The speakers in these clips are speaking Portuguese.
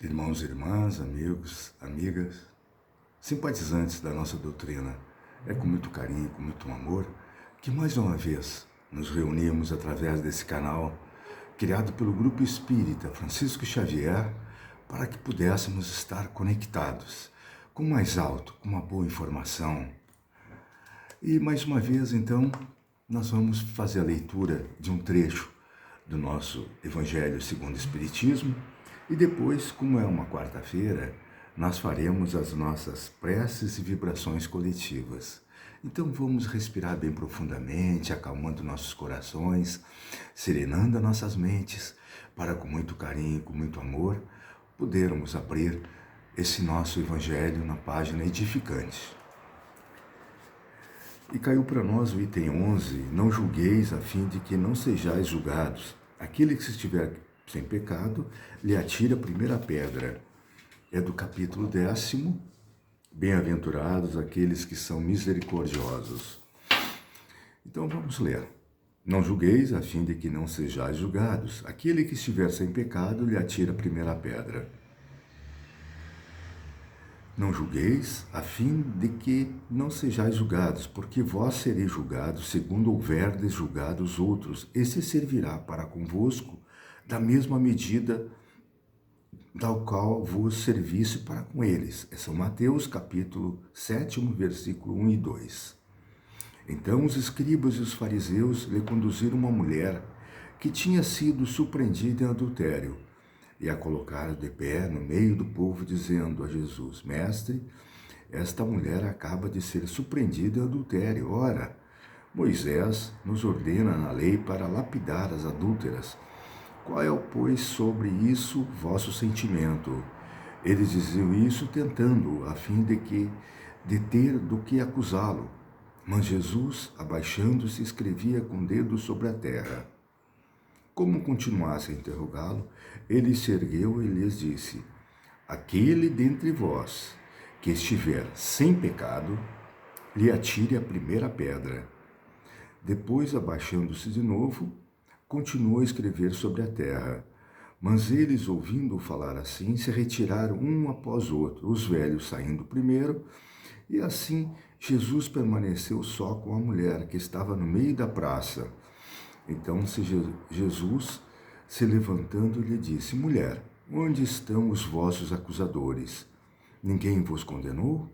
Irmãos e irmãs, amigos, amigas, simpatizantes da nossa doutrina, é com muito carinho, com muito amor, que mais uma vez nos reunimos através desse canal, criado pelo Grupo Espírita Francisco Xavier, para que pudéssemos estar conectados, com o mais alto, com uma boa informação. E mais uma vez, então, nós vamos fazer a leitura de um trecho do nosso Evangelho segundo o Espiritismo, e depois, como é uma quarta-feira, nós faremos as nossas preces e vibrações coletivas. Então vamos respirar bem profundamente, acalmando nossos corações, serenando nossas mentes, para com muito carinho, com muito amor, podermos abrir esse nosso Evangelho na página edificante. E caiu para nós o item 11, não julgueis a fim de que não sejais julgados. Aquele que estiver sem pecado, lhe atira a primeira pedra. É do capítulo 10º, bem-aventurados aqueles que são misericordiosos. Então vamos ler. Não julgueis a fim de que não sejais julgados. Aquele que estiver sem pecado, lhe atira a primeira pedra. Não julgueis a fim de que não sejais julgados, porque vós sereis julgados segundo houverdes julgado os outros. Esse servirá para convosco da mesma medida da qual vos servisse para com eles. É São Mateus, capítulo 7, versículo 1 e 2. Então os escribas e os fariseus lhe conduziram uma mulher que tinha sido surpreendida em adultério e a colocaram de pé no meio do povo, dizendo a Jesus: Mestre, esta mulher acaba de ser surpreendida em adultério. Ora, Moisés nos ordena na lei para lapidar as adúlteras. Qual é, pois, sobre isso vosso sentimento? Eles diziam isso tentando, a fim de ter do que acusá-lo. Mas Jesus, abaixando-se, escrevia com o dedo sobre a terra. Como continuasse a interrogá-lo, ele se ergueu e lhes disse: Aquele dentre vós que estiver sem pecado, lhe atire a primeira pedra. Depois, abaixando-se de novo, continuou a escrever sobre a terra. Mas eles, ouvindo-o falar assim, se retiraram um após outro, os velhos saindo primeiro, e assim Jesus permaneceu só com a mulher que estava no meio da praça. Então Jesus, se levantando, lhe disse: Mulher, onde estão os vossos acusadores? Ninguém vos condenou?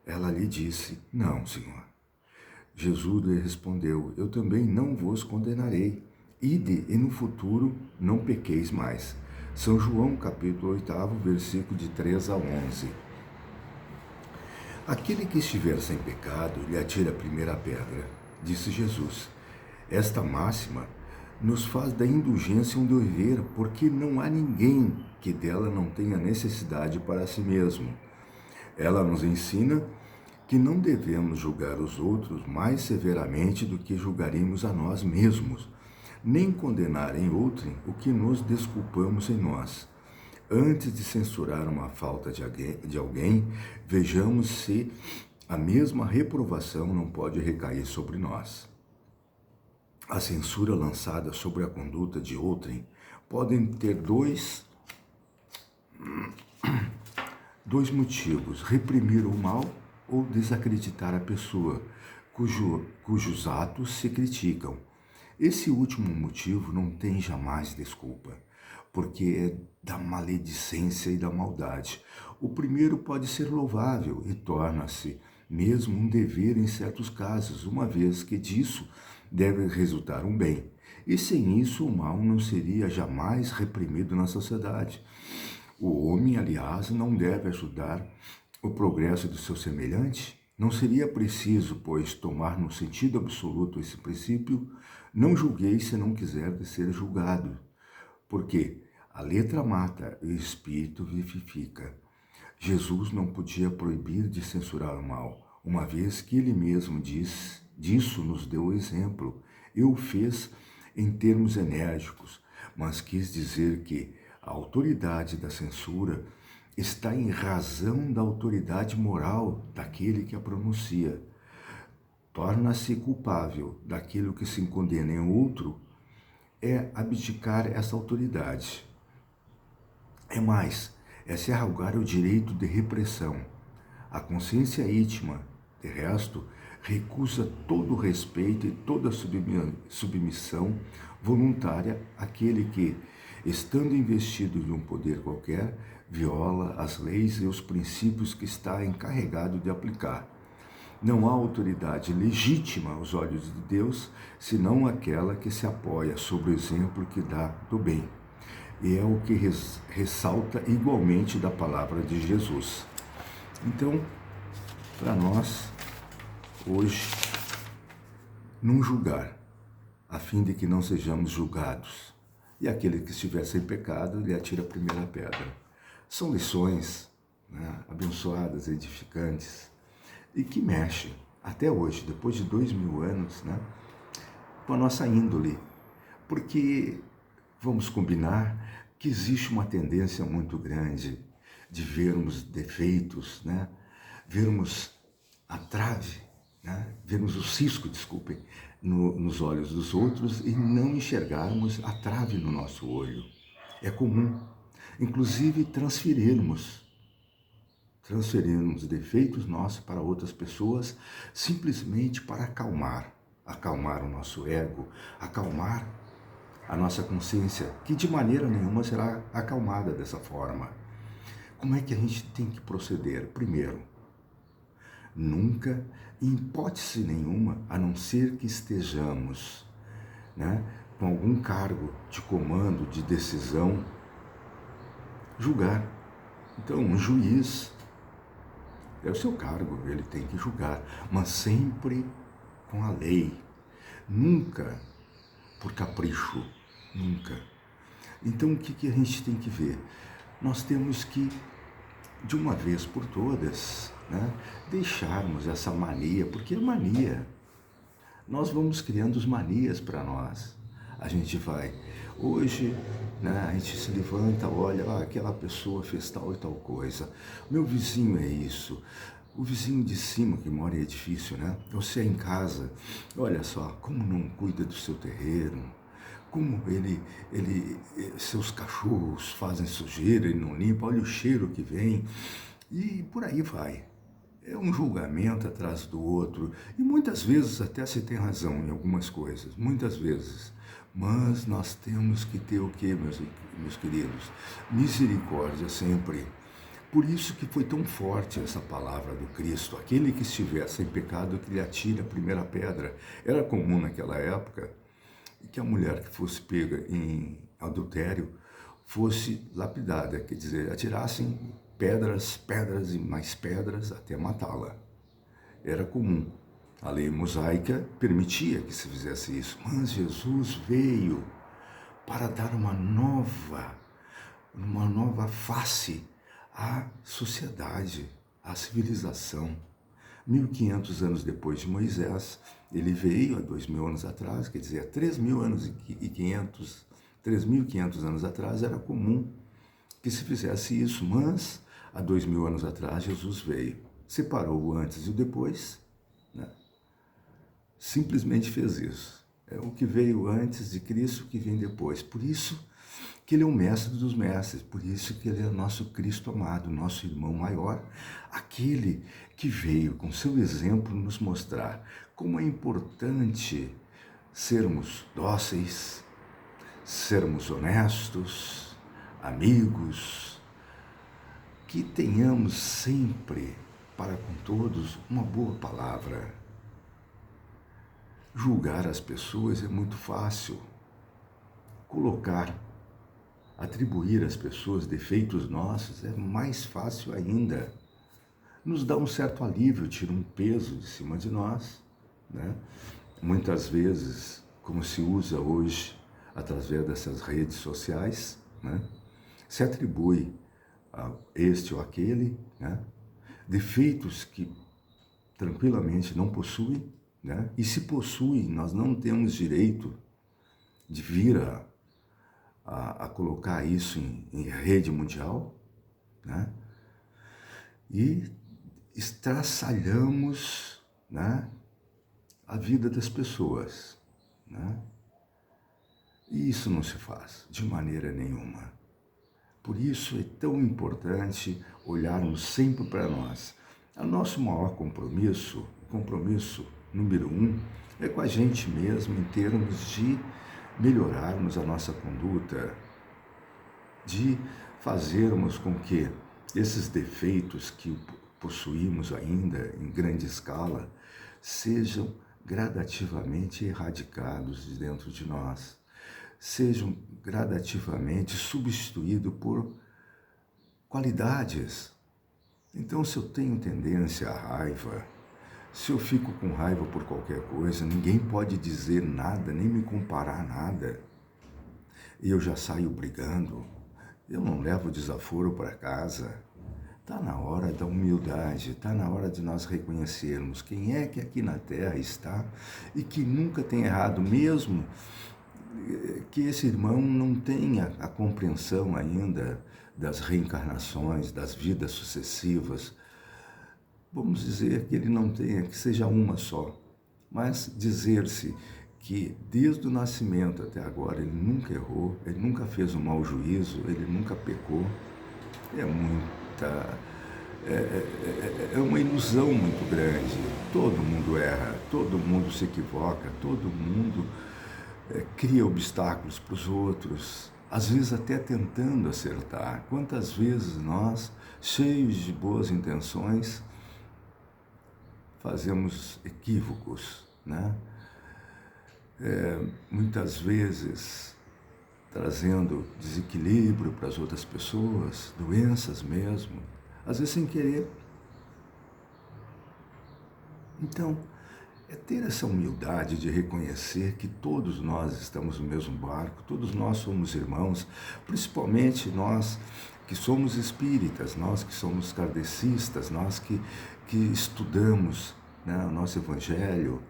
Ela lhe disse: Não, Senhor. Jesus lhe respondeu: Eu também não vos condenarei. Ide e no futuro não pequeis mais. São João, capítulo 8, versículo de 3 a 11. Aquele que estiver sem pecado, lhe atire a primeira pedra, disse Jesus. Esta máxima nos faz da indulgência um dever, porque não há ninguém que dela não tenha necessidade para si mesmo. Ela nos ensina que não devemos julgar os outros mais severamente do que julgaremos a nós mesmos, nem condenar em outrem o que nos desculpamos em nós. Antes de censurar uma falta de alguém, vejamos se a mesma reprovação não pode recair sobre nós. A censura lançada sobre a conduta de outrem podem ter dois motivos: reprimir o mal ou desacreditar a pessoa, cujos atos se criticam. Esse último motivo não tem jamais desculpa, porque é da maledicência e da maldade. O primeiro pode ser louvável e torna-se mesmo um dever em certos casos, uma vez que disso deve resultar um bem. E sem isso o mal não seria jamais reprimido na sociedade. O homem, aliás, não deve ajudar o progresso do seu semelhante. Não seria preciso, pois, tomar no sentido absoluto esse princípio: não julgueis se não quiserdes ser julgado, porque a letra mata e o espírito vivifica. Jesus não podia proibir de censurar o mal, uma vez que ele mesmo disso nos deu o exemplo e o fez em termos enérgicos, mas quis dizer que a autoridade da censura está em razão da autoridade moral daquele que a pronuncia. Torna-se culpável daquilo que se condena em outro, é abdicar essa autoridade. É mais, é se arrogar o direito de repressão. A consciência íntima, de resto, recusa todo o respeito e toda submissão voluntária àquele que, estando investido de um poder qualquer, viola as leis e os princípios que está encarregado de aplicar. Não há autoridade legítima aos olhos de Deus, senão aquela que se apoia sobre o exemplo que dá do bem. E é o que ressalta igualmente da palavra de Jesus. Então, para nós, hoje, não julgar, a fim de que não sejamos julgados. E aquele que estiver sem pecado, lhe atira a primeira pedra. São lições, né, abençoadas, edificantes, e que mexem, até hoje, depois de 2000 anos, né, com a nossa índole. Porque, vamos combinar, que existe uma tendência muito grande de vermos defeitos, né, vermos a trave, né, vermos o cisco, desculpem, nos olhos dos outros e não enxergarmos a trave no nosso olho. É comum, inclusive, transferirmos defeitos nossos para outras pessoas, simplesmente para acalmar o nosso ego, acalmar a nossa consciência, que de maneira nenhuma será acalmada dessa forma. Como é que a gente tem que proceder? Primeiro, nunca, em hipótese nenhuma, a não ser que estejamos, né, com algum cargo de comando, de decisão, julgar. Então, um juiz é o seu cargo, ele tem que julgar, mas sempre com a lei, nunca por capricho, nunca. Então, o que a gente tem que ver? Nós temos que, de uma vez por todas, né, deixarmos essa mania, porque é mania. Nós vamos criando as manias para nós. A gente vai, hoje, né, a gente se levanta, olha, aquela pessoa fez tal e tal coisa, meu vizinho é isso, o vizinho de cima que mora em edifício, né? Você é em casa, olha só, como não cuida do seu terreno, como seus cachorros fazem sujeira e não limpa, olha o cheiro que vem, e por aí vai. É um julgamento atrás do outro, e muitas vezes até se tem razão em algumas coisas, muitas vezes. Mas nós temos que ter o quê, meus queridos? Misericórdia sempre. Por isso que foi tão forte essa palavra do Cristo, aquele que estiver sem pecado, que lhe atire a primeira pedra. Era comum naquela época que a mulher que fosse pega em adultério fosse lapidada, quer dizer, atirassem pedras e mais pedras até matá-la. Era comum. A lei mosaica permitia que se fizesse isso, mas Jesus veio para dar uma nova face à sociedade, à civilização. 1500 anos depois de Moisés, ele veio há 2000 anos atrás, quer dizer, há 3.500 anos atrás era comum que se fizesse isso, mas há 2000 anos atrás Jesus veio, separou o antes e o depois, né? Simplesmente fez isso. É o que veio antes de Cristo, o que vem depois. Por isso que ele é o mestre dos mestres, por isso que ele é o nosso Cristo amado, nosso irmão maior, aquele que veio com seu exemplo nos mostrar como é importante sermos dóceis, sermos honestos, amigos, que tenhamos sempre para com todos uma boa palavra. Julgar as pessoas é muito fácil. Atribuir às pessoas defeitos nossos é mais fácil ainda. Nos dá um certo alívio, tira um peso de cima de nós, né? Muitas vezes, como se usa hoje, através dessas redes sociais, né, se atribui a este ou aquele, né, defeitos que tranquilamente não possuem, né? E se possuem, nós não temos direito de vir a colocar isso em rede mundial, né? E estraçalhamos, né, a vida das pessoas, né? E isso não se faz de maneira nenhuma. Por isso é tão importante olharmos sempre para nós. O nosso maior compromisso, o compromisso número 1, é com a gente mesmo em termos de melhorarmos a nossa conduta, de fazermos com que esses defeitos que possuímos ainda em grande escala sejam gradativamente erradicados de dentro de nós, sejam gradativamente substituídos por qualidades. Então, se eu tenho tendência à raiva, se eu fico com raiva por qualquer coisa, ninguém pode dizer nada, nem me comparar nada, e eu já saio brigando, eu não levo desaforo para casa. Está na hora da humildade, está na hora de nós reconhecermos quem é que aqui na Terra está e que nunca tem errado, mesmo que esse irmão não tenha a compreensão ainda das reencarnações, das vidas sucessivas. Vamos dizer que ele não tenha, que seja uma só, mas dizer-se que desde o nascimento até agora ele nunca errou, ele nunca fez um mau juízo, ele nunca pecou, é uma ilusão muito grande. Todo mundo erra, todo mundo se equivoca, todo mundo cria obstáculos para os outros, às vezes até tentando acertar. Quantas vezes nós, cheios de boas intenções, fazemos equívocos, né? Muitas vezes trazendo desequilíbrio para as outras pessoas, doenças mesmo, às vezes sem querer. Então, é ter essa humildade de reconhecer que todos nós estamos no mesmo barco, todos nós somos irmãos, principalmente nós que somos espíritas, nós que somos kardecistas, nós que estudamos, né, o nosso evangelho,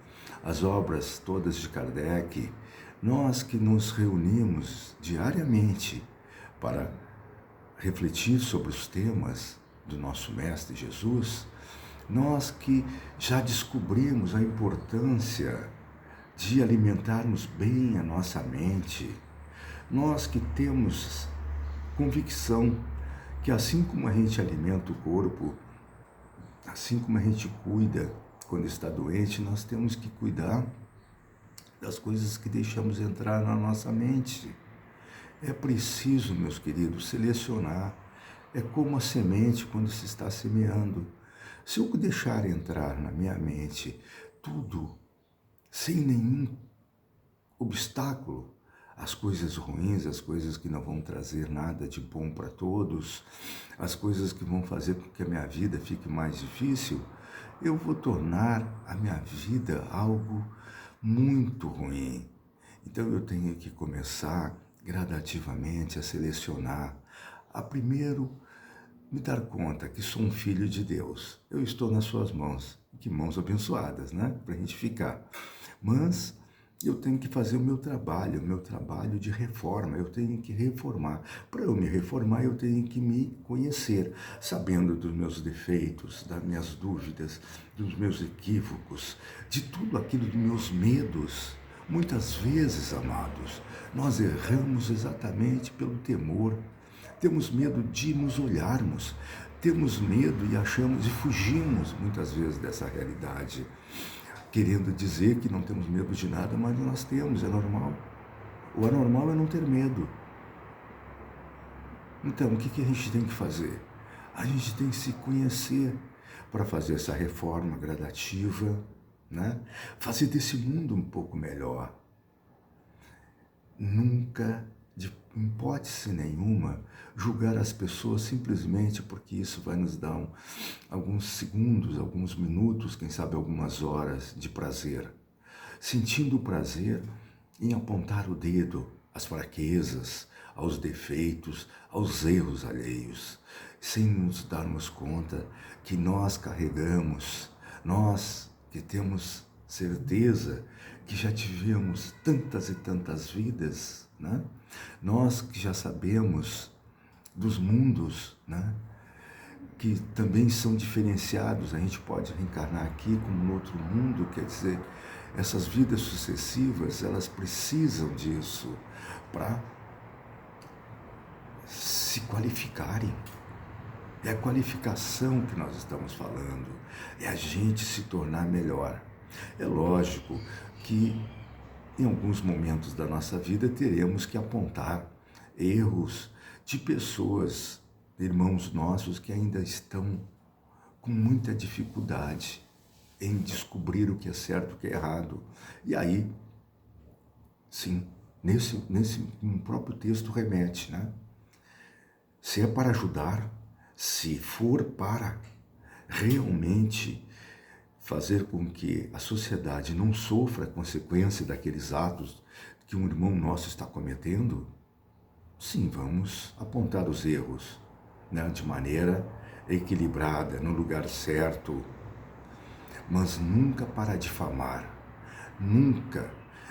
as obras todas de Kardec, nós que nos reunimos diariamente para refletir sobre os temas do nosso Mestre Jesus, nós que já descobrimos a importância de alimentarmos bem a nossa mente, nós que temos convicção que assim como a gente alimenta o corpo, assim como a gente cuida quando está doente, nós temos que cuidar das coisas que deixamos entrar na nossa mente. É preciso, meus queridos, selecionar. É como a semente quando se está semeando. Se eu deixar entrar na minha mente tudo, sem nenhum obstáculo, as coisas ruins, as coisas que não vão trazer nada de bom para todos, as coisas que vão fazer com que a minha vida fique mais difícil, eu vou tornar a minha vida algo muito ruim. Então eu tenho que começar gradativamente a selecionar, a primeiro me dar conta que sou um filho de Deus. Eu estou nas suas mãos, que mãos abençoadas, né? Para a gente ficar. Mas eu tenho que fazer o meu trabalho de reforma, eu tenho que reformar. Para eu me reformar, eu tenho que me conhecer, sabendo dos meus defeitos, das minhas dúvidas, dos meus equívocos, de tudo aquilo, dos meus medos. Muitas vezes, amados, nós erramos exatamente pelo temor. Temos medo de nos olharmos, temos medo e achamos e fugimos muitas vezes dessa realidade, querendo dizer que não temos medo de nada, mas nós temos, é normal. O anormal é não ter medo. Então, o que a gente tem que fazer? A gente tem que se conhecer para fazer essa reforma gradativa, né? Fazer desse mundo um pouco melhor. Nunca, de hipótese nenhuma, julgar as pessoas simplesmente porque isso vai nos dar alguns segundos, alguns minutos, quem sabe algumas horas de prazer. Sentindo o prazer em apontar o dedo às fraquezas, aos defeitos, aos erros alheios, sem nos darmos conta que nós carregamos, nós que temos certeza que já tivemos tantas e tantas vidas, né? Nós que já sabemos dos mundos, né? Que também são diferenciados, a gente pode reencarnar aqui como no outro mundo, quer dizer, essas vidas sucessivas, elas precisam disso para se qualificarem. É a qualificação que nós estamos falando, é a gente se tornar melhor. É lógico que em alguns momentos da nossa vida teremos que apontar erros de pessoas, irmãos nossos que ainda estão com muita dificuldade em descobrir o que é certo e o que é errado. E aí, sim, no próprio texto remete, né? Se é para ajudar, se for para realmente fazer com que a sociedade não sofra a consequência daqueles atos que um irmão nosso está cometendo, sim, vamos apontar os erros, né, de maneira equilibrada, no lugar certo, mas nunca para difamar, nunca,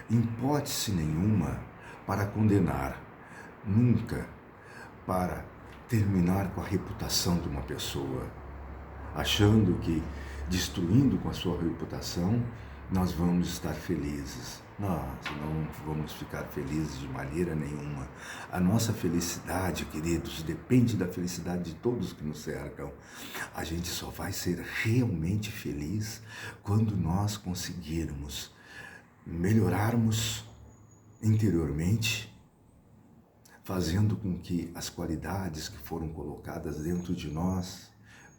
em hipótese nenhuma, para condenar, nunca para terminar com a reputação de uma pessoa, achando que destruindo com a sua reputação nós vamos estar felizes. Nós não vamos ficar felizes de maneira nenhuma. A nossa felicidade, queridos, depende da felicidade de todos que nos cercam. A gente só vai ser realmente feliz quando nós conseguirmos melhorarmos interiormente, fazendo com que as qualidades que foram colocadas dentro de nós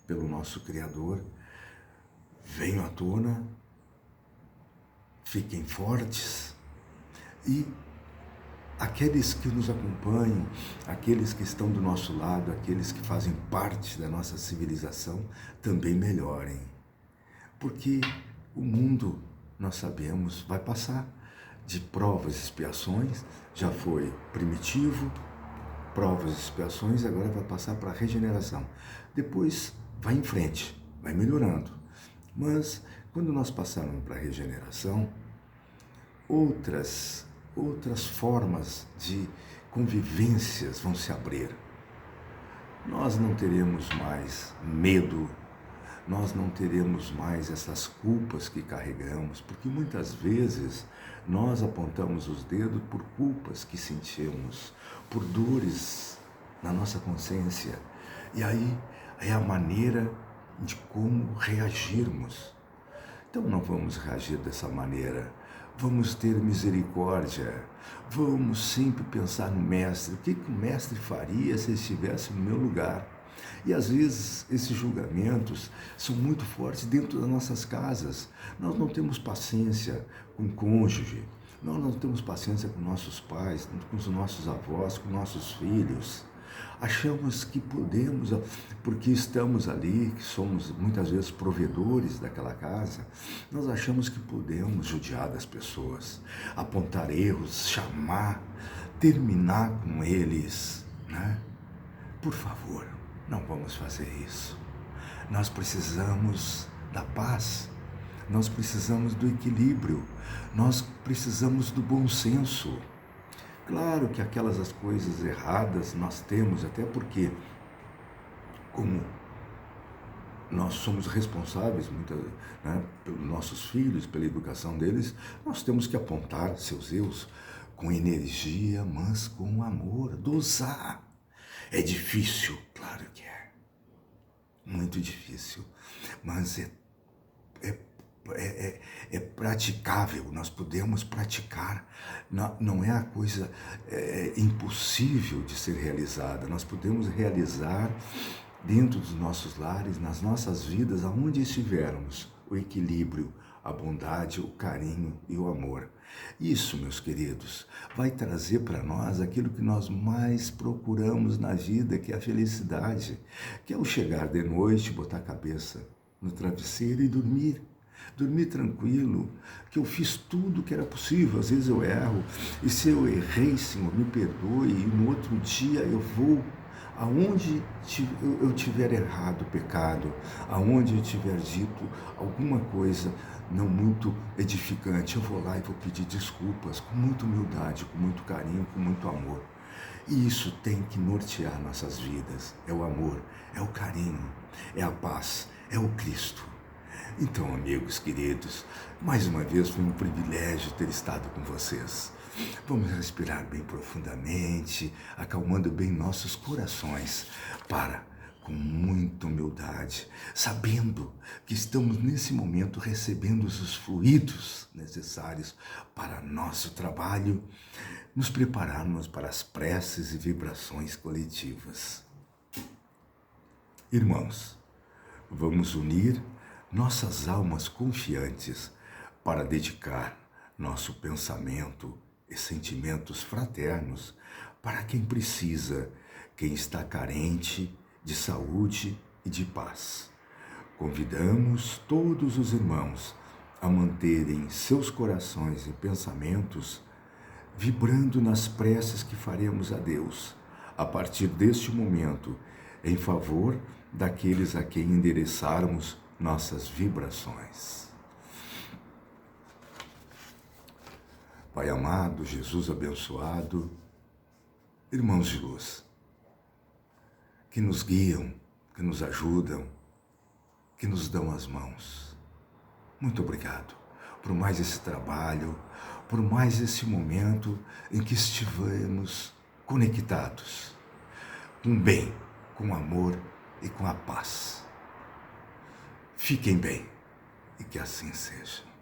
pelo nosso Criador venham à tona, fiquem fortes, e aqueles que nos acompanham, aqueles que estão do nosso lado, aqueles que fazem parte da nossa civilização, também melhorem. Porque o mundo, nós sabemos, vai passar de provas e expiações, já foi primitivo, provas e expiações, agora vai passar para a regeneração. Depois vai em frente, vai melhorando. Mas quando nós passarmos para a regeneração, outras formas de convivências vão se abrir. Nós não teremos mais medo, nós não teremos mais essas culpas que carregamos, porque muitas vezes nós apontamos os dedos por culpas que sentimos, por dores na nossa consciência. E aí é a maneira de como reagirmos. Então não vamos reagir dessa maneira. Vamos ter misericórdia. Vamos sempre pensar no Mestre. O que o Mestre faria se ele estivesse no meu lugar? E às vezes esses julgamentos são muito fortes dentro das nossas casas. Nós não temos paciência com o cônjuge, nós não temos paciência com nossos pais, com os nossos avós, com nossos filhos. Achamos que podemos, porque estamos ali, que somos muitas vezes provedores daquela casa, nós achamos que podemos judiar das pessoas, apontar erros, chamar, terminar com eles, né? Por favor, não vamos fazer isso. Nós precisamos da paz, nós precisamos do equilíbrio, nós precisamos do bom senso. Claro que aquelas as coisas erradas nós temos, até porque, como nós somos responsáveis pelos nossos filhos, pela educação deles, nós temos que apontar seus erros com energia, mas com amor, dosar. É difícil, claro que é, muito difícil, mas é praticável, nós podemos praticar, não é a coisa impossível de ser realizada, nós podemos realizar dentro dos nossos lares, nas nossas vidas, aonde estivermos, o equilíbrio, a bondade, o carinho e o amor. Isso, meus queridos, vai trazer para nós aquilo que nós mais procuramos na vida, que é a felicidade, que é o chegar de noite, botar a cabeça no travesseiro e dormir tranquilo, que eu fiz tudo que era possível. Às vezes eu erro, e se eu errei, Senhor, me perdoe, e no outro dia eu vou aonde eu tiver errado, pecado, aonde eu tiver dito alguma coisa não muito edificante, eu vou lá e vou pedir desculpas com muita humildade, com muito carinho, com muito amor. E isso tem que nortear nossas vidas. É o amor, é o carinho, é a paz, é o Cristo. Então, amigos queridos, mais uma vez foi um privilégio ter estado com vocês. Vamos respirar bem profundamente, acalmando bem nossos corações, com muita humildade, sabendo que estamos nesse momento recebendo os fluidos necessários para nosso trabalho, nos prepararmos para as preces e vibrações coletivas. Irmãos, vamos unir nossas almas confiantes para dedicar nosso pensamento e sentimentos fraternos para quem precisa, quem está carente de saúde e de paz. Convidamos todos os irmãos a manterem seus corações e pensamentos vibrando nas preces que faremos a Deus, a partir deste momento, em favor daqueles a quem endereçarmos nossas vibrações. Pai amado, Jesus abençoado, irmãos de luz, que nos guiam, que nos ajudam, que nos dão as mãos. Muito obrigado por mais esse trabalho, por mais esse momento em que estivemos conectados, com bem, com amor e com a paz. Fiquem bem e que assim seja.